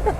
Yeah.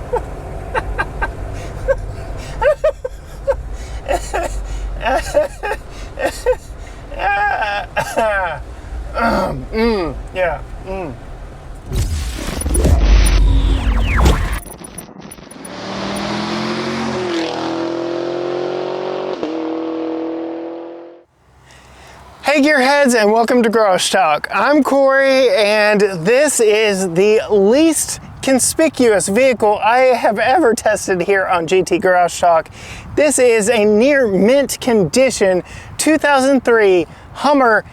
Hey gearheads, and welcome to Garage Talk. I'm Corey, and this is the least conspicuous vehicle I have ever tested here on GT Garage Talk. This is a near mint condition 2003 Hummer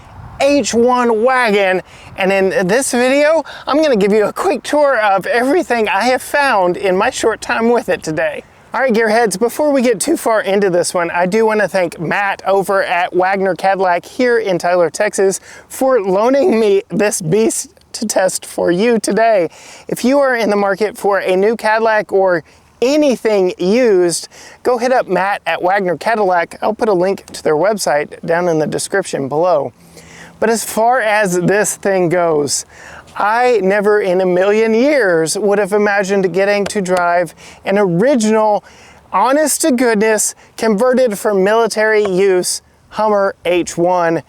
H1 wagon, and in this video I'm going to give you a quick tour of everything I have found in my short time with it today. Alright gearheads, before we get too far into this one, I do want to thank Matt over at Wagner Cadillac here in Tyler, Texas for loaning me this beast to test for you today. If you are in the market for a new Cadillac or anything used, go hit up Matt at Wagner Cadillac. I'll put a link to their website down in the description below. But as far as this thing goes, I never in a million years would have imagined getting to drive an original, honest to goodness, converted for military use Hummer H1.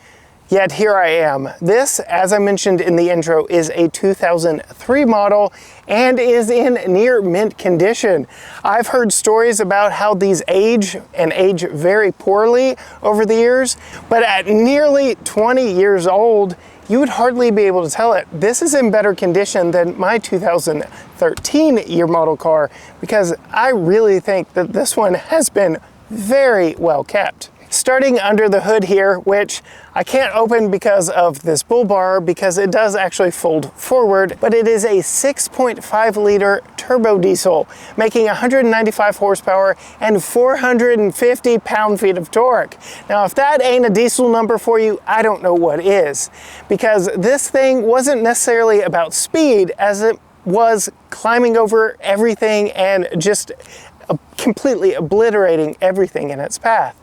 Yet here I am. This, as I mentioned in the intro, is a 2003 model and is in near mint condition. I've heard stories about how these age and age very poorly over the years, but at nearly 20 years old, you would hardly be able to tell it. This is in better condition than my 2013 year model car, because I really think that this one has been very well kept. Starting under the hood here, which I can't open because of this bull bar, because it does actually fold forward, but it is a 6.5 liter turbo diesel, making 195 horsepower and 450 pound-feet of torque. Now, if that ain't a diesel number for you, I don't know what is, because this thing wasn't necessarily about speed as it was climbing over everything and just completely obliterating everything in its path.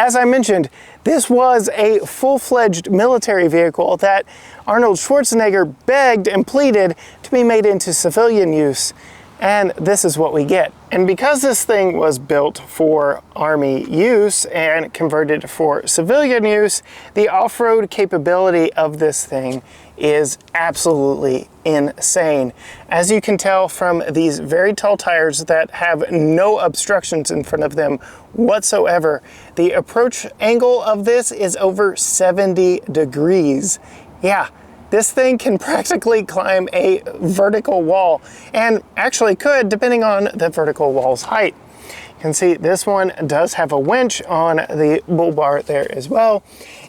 As I mentioned, this was a full-fledged military vehicle that Arnold Schwarzenegger begged and pleaded to be made into civilian use, and this is what we get. And because this thing was built for Army use and converted for civilian use, the off-road capability of this thing is absolutely insane. As you can tell from these very tall tires that have no obstructions in front of them whatsoever, the approach angle of this is over 70 degrees. Yeah, this thing can practically climb a vertical wall, and actually could, depending on the vertical wall's height. You can see this one does have a winch on the bull bar there as well,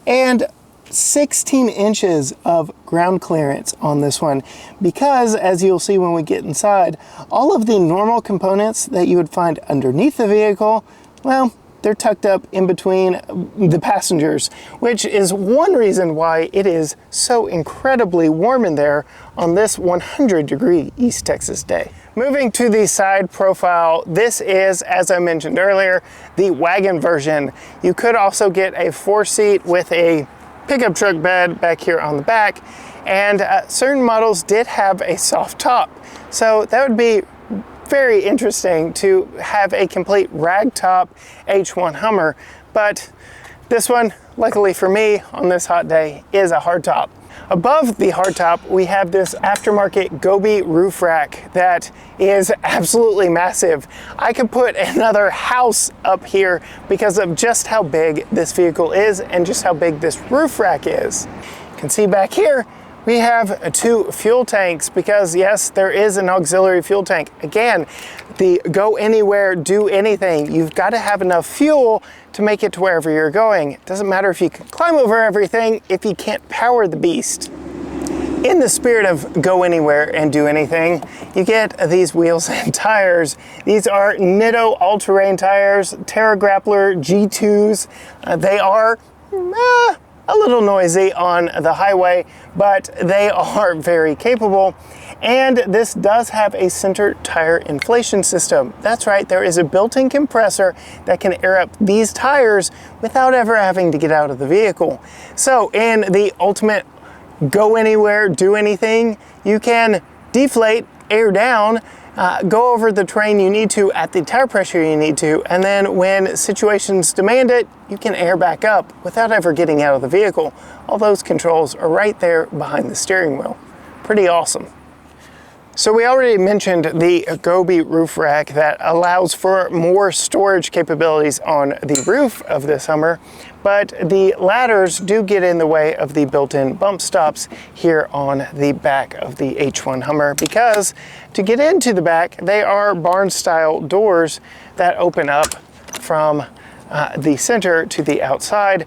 and 16 inches of ground clearance on this one, because as you'll see when we get inside, all of the normal components that you would find underneath the vehicle, well, they're tucked up in between the passengers, which is one reason why it is so incredibly warm in there on this 100-degree East Texas day. Moving to the side profile, this is, as I mentioned earlier, the wagon version. You could also get a 4-seat with a pickup truck bed back here on the back, and certain models did have a soft top, so that would be very interesting to have a complete ragtop H1 Hummer, but this one, luckily for me on this hot day, is a hardtop. Above the hardtop, we have this aftermarket Gobi roof rack that is absolutely massive. I could put another house up here because of just how big this vehicle is and just how big this roof rack is. You can see back here, we have 2 fuel tanks, because yes, there is an auxiliary fuel tank. Again, the go anywhere, do anything. You've got to have enough fuel to make it to wherever you're going. It doesn't matter if you can climb over everything if you can't power the beast. In the spirit of go anywhere and do anything, you get these wheels and tires. These are Nitto all-terrain tires, Terra Grappler G2s. They are a little noisy on the highway, but they are very capable. And this does have a center tire inflation system. That's right, there is a built-in compressor that can air up these tires without ever having to get out of the vehicle. So in the ultimate go anywhere, do anything, you can deflate, air down, go over the terrain you need to at the tire pressure you need to, and then when situations demand it, you can air back up without ever getting out of the vehicle. All those controls are right there behind the steering wheel. Pretty awesome. So we already mentioned the Gobi roof rack that allows for more storage capabilities on the roof of this Hummer, but the ladders do get in the way of the built-in bump stops here on the back of the H1 Hummer, because to get into the back, they are barn-style doors that open up from the center to the outside,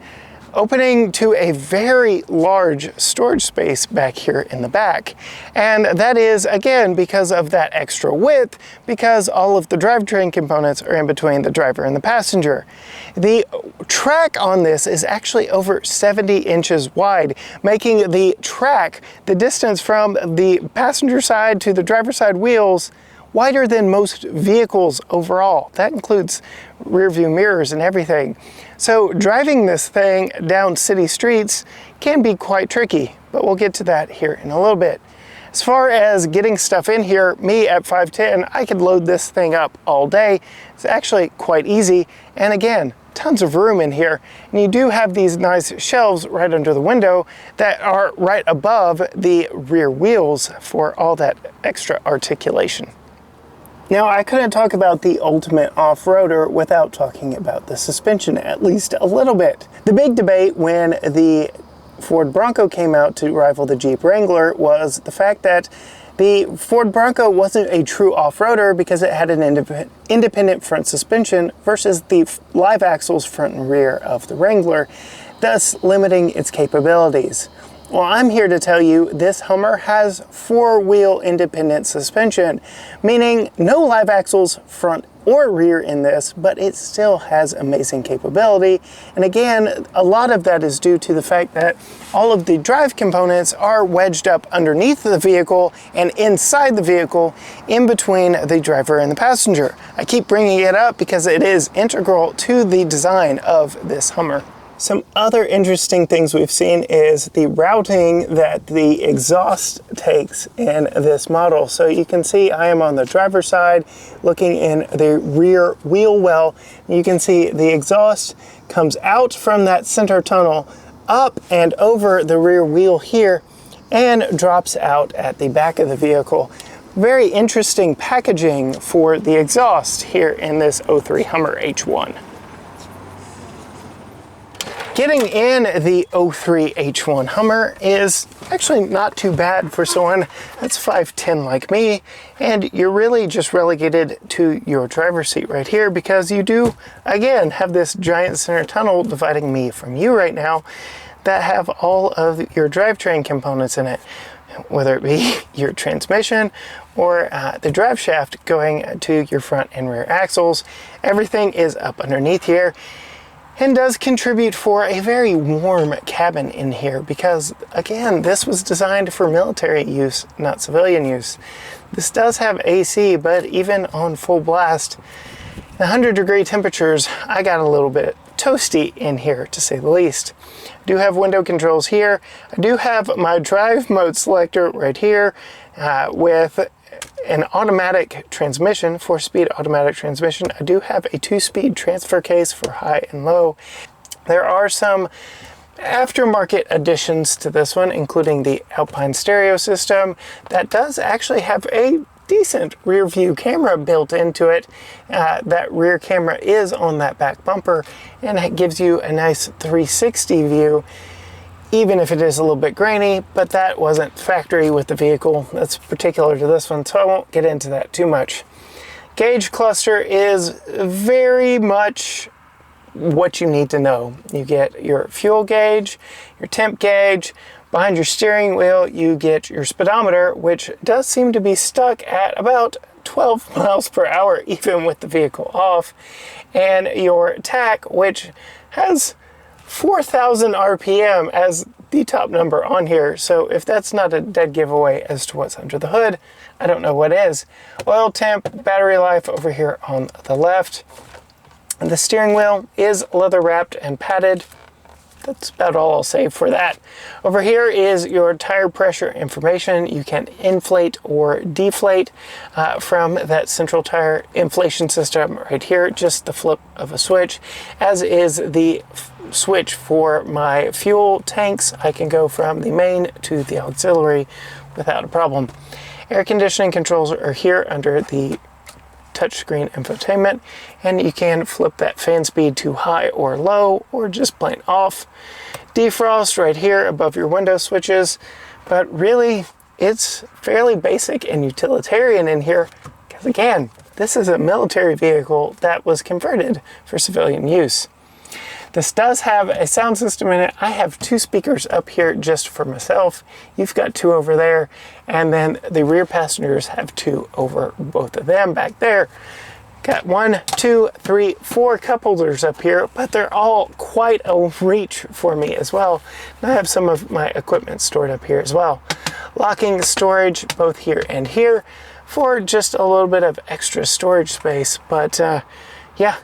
opening to a very large storage space back here in the back. And that is, again, because of that extra width, because all of the drivetrain components are in between the driver and the passenger. The track on this is actually over 70 inches wide, making the track, the distance from the passenger side to the driver's side wheels, wider than most vehicles overall. That includes rear view mirrors and everything. So driving this thing down city streets can be quite tricky, but we'll get to that here in a little bit. As far as getting stuff in here, me at 5'10", I could load this thing up all day. It's actually quite easy, and again, tons of room in here. And you do have these nice shelves right under the window that are right above the rear wheels for all that extra articulation. Now, I couldn't talk about the ultimate off-roader without talking about the suspension at least a little bit. The big debate when the Ford Bronco came out to rival the Jeep Wrangler was the fact that the Ford Bronco wasn't a true off-roader because it had an independent front suspension versus the live axles front and rear of the Wrangler, thus limiting its capabilities. Well, I'm here to tell you this Hummer has four-wheel independent suspension, meaning no live axles front or rear in this, but it still has amazing capability. And again, a lot of that is due to the fact that all of the drive components are wedged up underneath the vehicle and inside the vehicle, in between the driver and the passenger. I keep bringing it up because it is integral to the design of this Hummer. Some other interesting things we've seen is the routing that the exhaust takes in this model. So you can see I am on the driver's side looking in the rear wheel well. You can see the exhaust comes out from that center tunnel up and over the rear wheel here and drops out at the back of the vehicle. Very interesting packaging for the exhaust here in this 03 Hummer H1. Getting in the 03 H1 Hummer is actually not too bad for someone that's 5'10" like me, and you're really just relegated to your driver's seat right here because you do, again, have this giant center tunnel dividing me from you right now that have all of your drivetrain components in it, whether it be your transmission or the drive shaft going to your front and rear axles. Everything is up underneath here, and does contribute for a very warm cabin in here because, again, this was designed for military use, not civilian use. This does have AC, but even on full blast, 100-degree temperatures, I got a little bit toasty in here, to say the least. I do have window controls here. I do have my drive mode selector right here with an automatic transmission, 4-speed automatic transmission. I do have a 2-speed transfer case for high and low. There are some aftermarket additions to this one, including the Alpine stereo system that does actually have a decent rear view camera built into it. That rear camera is on that back bumper, and it gives you a nice 360 view, even if it is a little bit grainy, but that wasn't factory with the vehicle. That's particular to this one, so I won't get into that too much. Gauge cluster is very much what you need to know. You get your fuel gauge, your temp gauge. Behind your steering wheel, you get your speedometer, which does seem to be stuck at about 12 miles per hour, even with the vehicle off, and your tach, which has 4,000 RPM as the top number on here. So if that's not a dead giveaway as to what's under the hood, I don't know what is. Oil temp, battery life over here on the left. And the steering wheel is leather wrapped and padded. that's about all I'll say for that. Over here is your tire pressure information. You can inflate or deflate from that central tire inflation system right here, just the flip of a switch, as is the switch for my fuel tanks. I can go from the main to the auxiliary without a problem. Air conditioning controls are here under the touchscreen infotainment, and you can flip that fan speed to high or low or just plain off. Defrost right here above your window switches, but really it's fairly basic and utilitarian in here because, again, this is a military vehicle that was converted for civilian use. This does have a sound system in it. I have 2 speakers up here just for myself. You've got 2 over there, and then the rear passengers have 2 over both of them back there. Got 1, 2, 3, 4 cup holders up here, but they're all quite a reach for me as well. And I have some of my equipment stored up here as well. Locking storage both here and here for just a little bit of extra storage space, but yeah.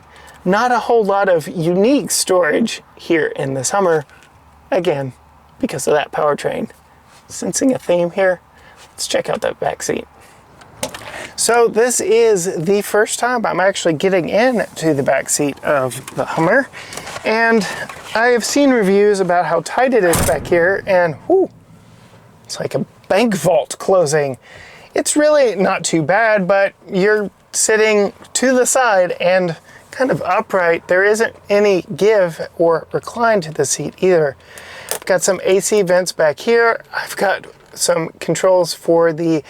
Not a whole lot of unique storage here in this Hummer, again, because of that powertrain. Sensing a theme here? Let's check out that back seat. So this is the first time I'm actually getting into the back seat of the Hummer, and I have seen reviews about how tight it is back here, and whoo, it's like a bank vault closing. It's really not too bad, but you're sitting to the side and kind of upright. There isn't any give or recline to the seat either. I've got some AC vents back here. I've got some controls for the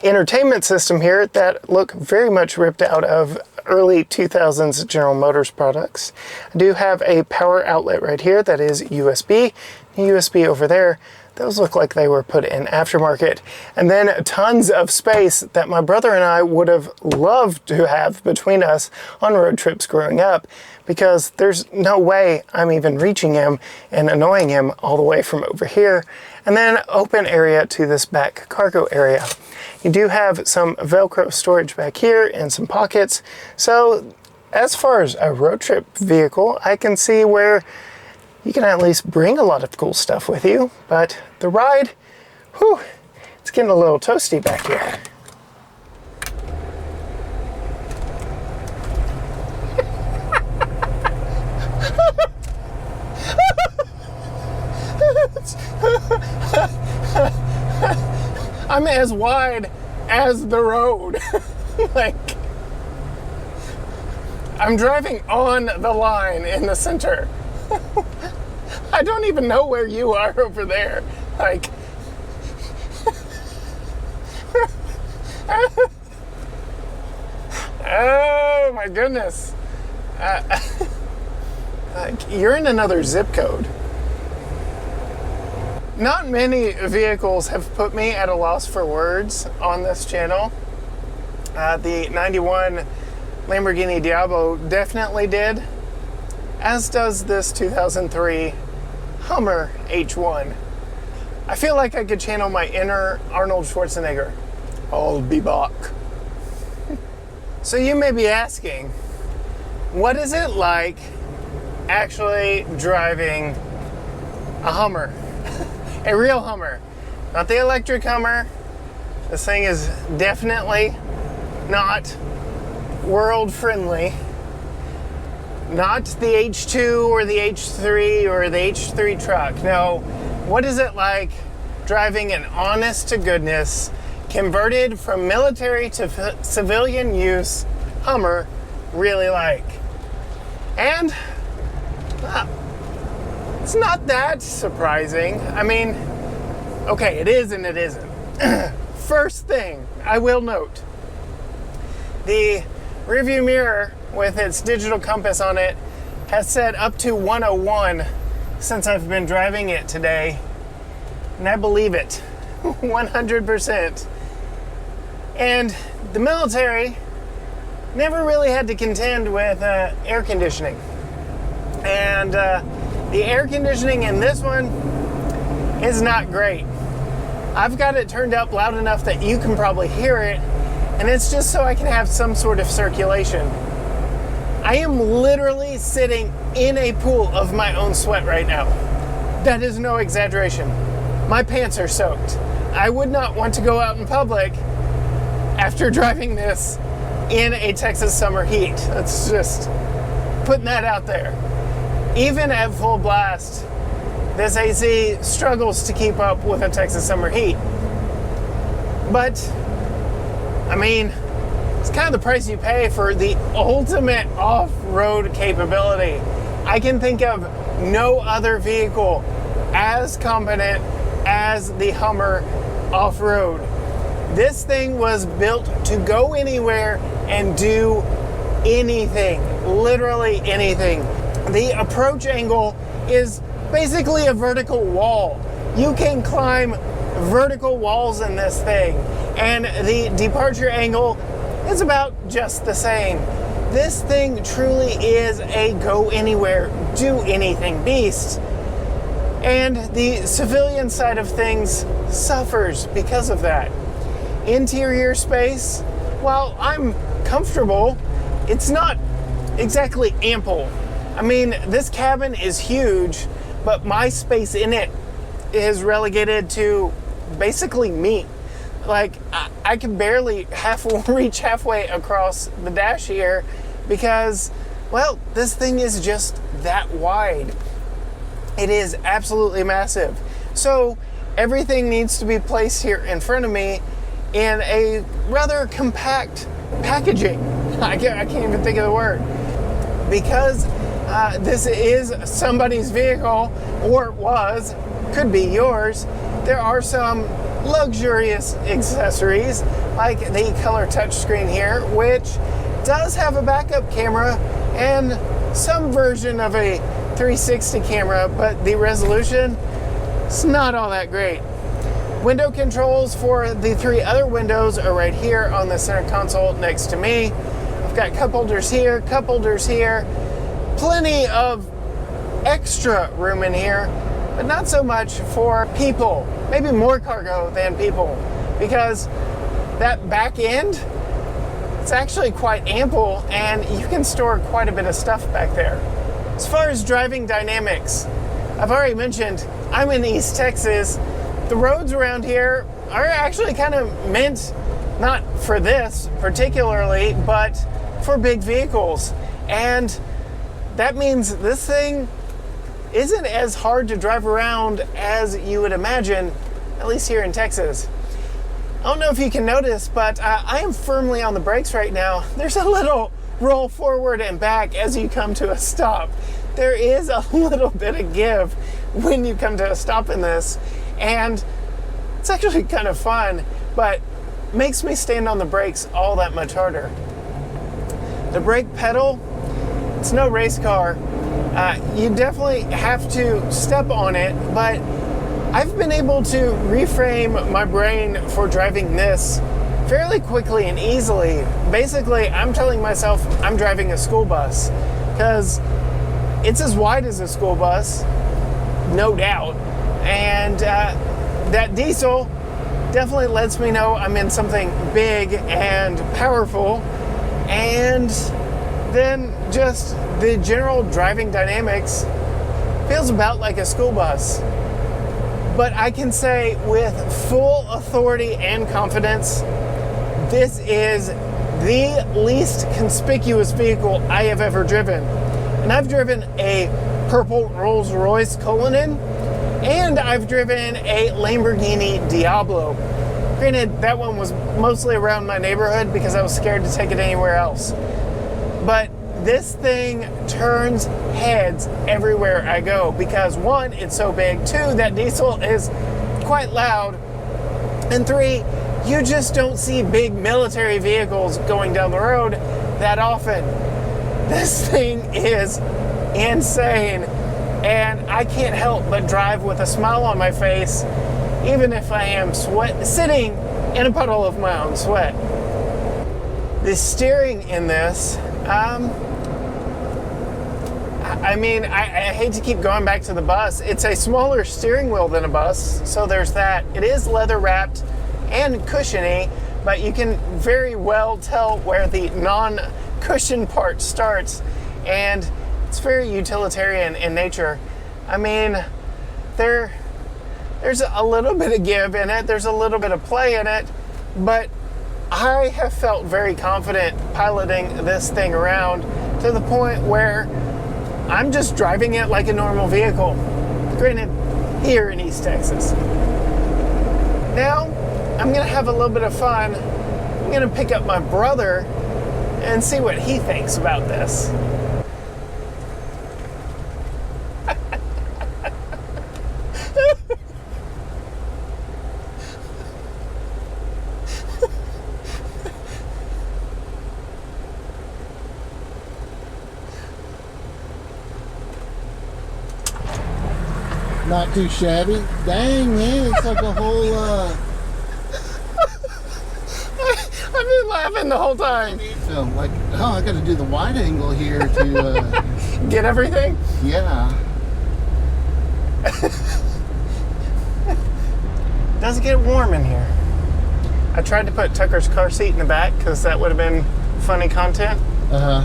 entertainment system here that look very much ripped out of early 2000s General Motors products. I do have a power outlet right here that is USB. USB over there. Those look like they were put in aftermarket. And then tons of space that my brother and I would have loved to have between us on road trips growing up, because there's no way I'm even reaching him and annoying him all the way from over here. And then open area to this back cargo area. You do have some Velcro storage back here and some pockets. So as far as a road trip vehicle, I can see where you can at least bring a lot of cool stuff with you, but the ride, whew, it's getting a little toasty back here. I'm as wide as the road. Like, I'm driving on the line in the center. I don't even know where you are over there. Like, oh my goodness. Like, you're in another zip code. Not many vehicles have put me at a loss for words on this channel. The 91 Lamborghini Diablo definitely did, as does this 2003 Hummer H1. I feel like I could channel my inner Arnold Schwarzenegger. I'll be back. So you may be asking, what is it like actually driving a Hummer? A real Hummer. Not the electric Hummer. This thing is definitely not world friendly. Not the H2 or the H3 or the H3 truck. No, what is it like driving an honest to goodness, converted from military to civilian use Hummer really like? And it's not that surprising. I mean, okay, it is and it isn't. First thing I will note, the rearview mirror with its digital compass on it has said up to 101 since I've been driving it today, and I believe it 100%. And the military never really had to contend with air conditioning, and the air conditioning in this one is not great. I've got it turned up loud enough that you can probably hear it, and it's just so I can have some sort of circulation. I am literally sitting in a pool of my own sweat right now. That is no exaggeration. My pants are soaked. I would not want to go out in public after driving this in a Texas summer heat. That's just putting that out there. Even at full blast, this AC struggles to keep up with a Texas summer heat. But, I mean, it's kind of the price you pay for the ultimate off-road capability. I can think of no other vehicle as competent as the Hummer off-road. This thing was built to go anywhere and do anything, literally anything. The approach angle is basically a vertical wall. You can climb vertical walls in this thing, and the departure angle is about just the same. This thing truly is a go anywhere, do anything beast. And the civilian side of things suffers because of that. Interior space, while I'm comfortable, it's not exactly ample. I mean, this cabin is huge, but my space in it is relegated to basically me. Like, I can barely reach halfway across the dash here because, well, this thing is just that wide. It is absolutely massive. So everything needs to be placed here in front of me in a rather compact packaging. I can't even think of the word. Because this is somebody's vehicle, or was, could be yours, there are some luxurious accessories like the color touchscreen here, which does have a backup camera and some version of a 360 camera, but the resolution is not all that great. Window controls for the 3 other windows are right here on the center console next to me. I've got cup holders here, plenty of extra room in here, but not so much for people. Maybe more cargo than people, because that back end, it's actually quite ample and you can store quite a bit of stuff back there. As far as driving dynamics, I've already mentioned I'm in East Texas. The roads around here are actually kind of meant not for this particularly, but for big vehicles. And that means this thing isn't as hard to drive around as you would imagine, at least here in Texas. I don't know if you can notice, but I am firmly on the brakes right now. There's a little roll forward and back as you come to a stop. There is a little bit of give when you come to a stop in this, and it's actually kind of fun, but makes me stand on the brakes all that much harder. The brake pedal, it's no race car. You definitely have to step on it, but I've been able to reframe my brain for driving this fairly quickly and easily. Basically, I'm telling myself I'm driving a school bus because it's as wide as a school bus, no doubt. And that diesel definitely lets me know I'm in something big and powerful. And then just the general driving dynamics feels about like a school bus. But I can say with full authority and confidence, this is the least conspicuous vehicle I have ever driven. And I've driven a purple Rolls-Royce Cullinan, and I've driven a Lamborghini Diablo. Granted, that one was mostly around my neighborhood because I was scared to take it anywhere else. But this thing turns heads everywhere I go because 1, it's so big, 2, that diesel is quite loud, and 3, you just don't see big military vehicles going down the road that often. This thing is insane, and I can't help but drive with a smile on my face even if I am sitting in a puddle of my own sweat. The steering in this, I mean, I hate to keep going back to the bus. It's a smaller steering wheel than a bus, so there's that. It is leather wrapped and cushiony, but you can very well tell where the non cushion part starts, and it's very utilitarian in nature. I mean, there's a little bit of give in it, there's a little bit of play in it, but I have felt very confident piloting this thing around to the point where I'm just driving it like a normal vehicle. Granted, here in East Texas. Now, I'm gonna have a little bit of fun. I'm gonna pick up my brother and see what he thinks about this. Not too shabby. Dang, man, it's like a whole, I've been laughing the whole time. So, like, oh, I gotta do the wide angle here to, Get everything? yeah. Does it get warm in here? I tried to put Tucker's car seat in the back because that would have been funny content. Uh-huh.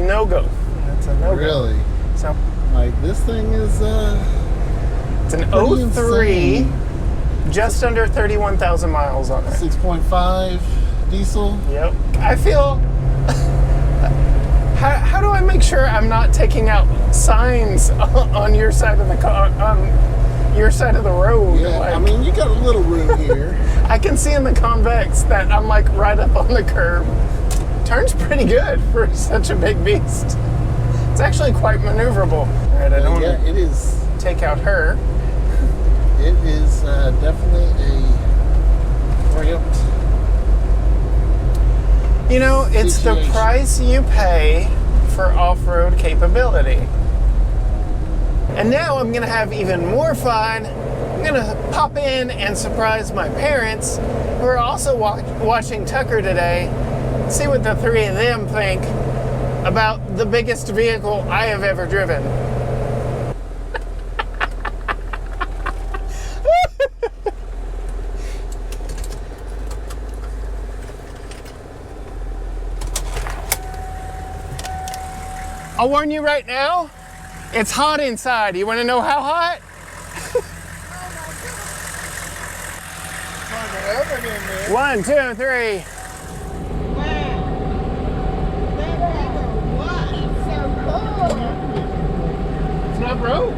No go. That's a no go. Really? So, Like, this thing is, it's an pretty 03, insane. just under 31,000 miles on it. 6.5 diesel. Yep. I feel. How do I make sure I'm not taking out signs on your side of the car, on your side of the road? Yeah, Like, I mean, you got a little room here. I can see in the convex that I'm like right up on the curb. Turns pretty good for such a big beast. It's actually quite maneuverable. All right, I don't Yeah, want it is. to take out her. It is definitely a cramped. You know, it's situation. the price you pay for off-road capability. And now I'm gonna have even more fun. I'm gonna pop in and surprise my parents, who are also watching Tucker today, see what the three of them think about the biggest vehicle I have ever driven. I'll warn you right now, it's hot inside. You want to know how hot? One, two, three. It's not broke.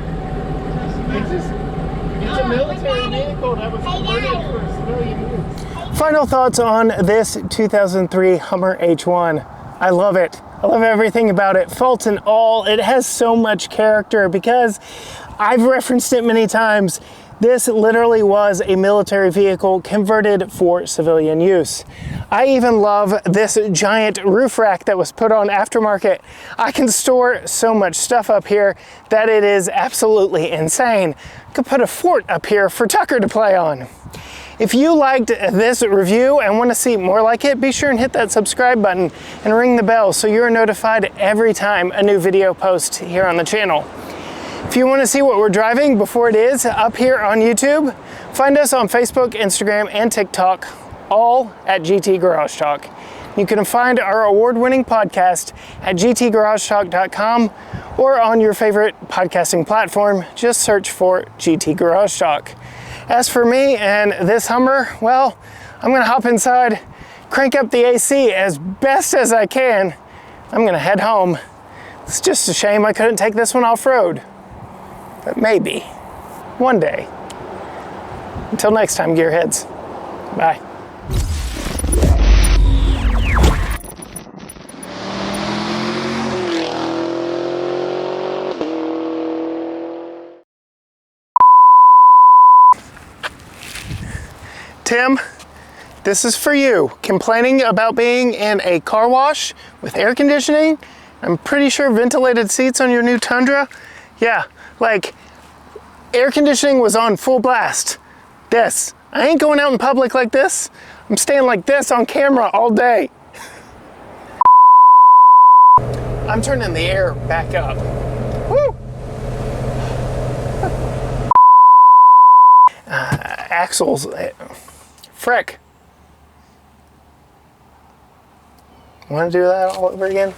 It's a military vehicle that was converted for civilian use. Final thoughts on this 2003 Hummer H1. I love it. I love everything about it. Faults and all, it has so much character because I've referenced it many times. This literally was a military vehicle converted for civilian use. I even love this giant roof rack that was put on Aftermarket. I can store so much stuff up here that it is absolutely insane. I could put a fort up here for Tucker to play on. If you liked this review and want to see more like it, be sure and hit that subscribe button and ring the bell so you're notified every time a new video posts here on the channel. If you want to see what we're driving before it is up here on YouTube, find us on Facebook, Instagram, and TikTok, all at GT Garage Talk. You can find our award-winning podcast at gtgaragetalk.com or on your favorite podcasting platform. Just search for GT Garage Talk. As for me and this Hummer, well, I'm gonna hop inside, crank up the AC as best as I can. I'm gonna head home. It's just a shame I couldn't take this one off-road. But maybe, one day. Until next time, gearheads. Bye. Tim, this is for you. Complaining about being in a car wash with air conditioning? I'm pretty sure ventilated seats on your new Tundra? Yeah, like air conditioning was on full blast. This, I ain't going out in public like this. I'm staying like this on camera all day. I'm turning the air back up. Woo! Axles, frick. Want to do that all over again?